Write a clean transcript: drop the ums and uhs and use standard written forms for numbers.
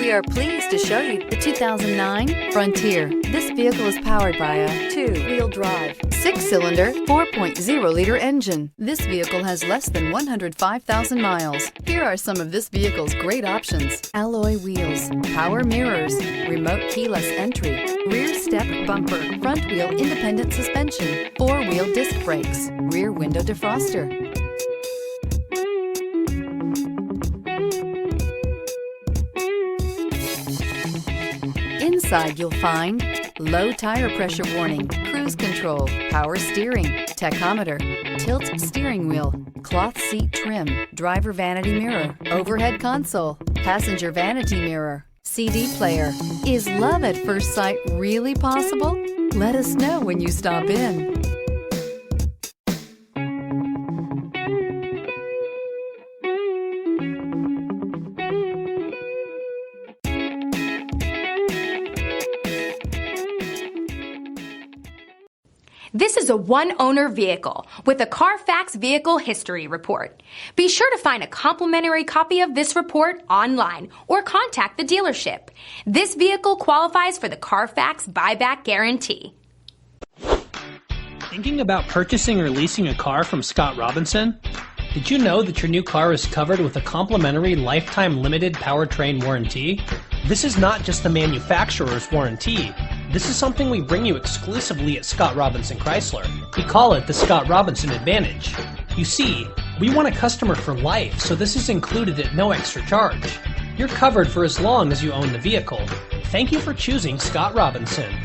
We are pleased to show you the 2009 Frontier. This vehicle is powered by a two-wheel drive, 6-cylinder, 4.0-liter engine. This vehicle has less than 105,000 miles. Here are some of this vehicle's great options: alloy wheels, power mirrors, remote keyless entry, rear step bumper, front wheel independent suspension, 4-wheel disc brakes, rear window defroster. Inside you'll find low tire pressure warning, cruise control, power steering, tachometer, tilt steering wheel, cloth seat trim, driver vanity mirror, overhead console, passenger vanity mirror, CD player. Is love at first sight really possible? Let us know when you stop in. This is a one-owner vehicle with a CARFAX Vehicle History Report. Be sure to find a complimentary copy of this report online or contact the dealership. This vehicle qualifies for the CARFAX Buyback Guarantee. Thinking about purchasing or leasing a car from Scott Robinson? Did you know that your new car is covered with a complimentary lifetime limited powertrain warranty? This is not just the manufacturer's warranty. This is something we bring you exclusively at Scott Robinson Chrysler. We call it the Scott Robinson Advantage. You see, we want a customer for life, so this is included at no extra charge. You're covered for as long as you own the vehicle. Thank you for choosing Scott Robinson.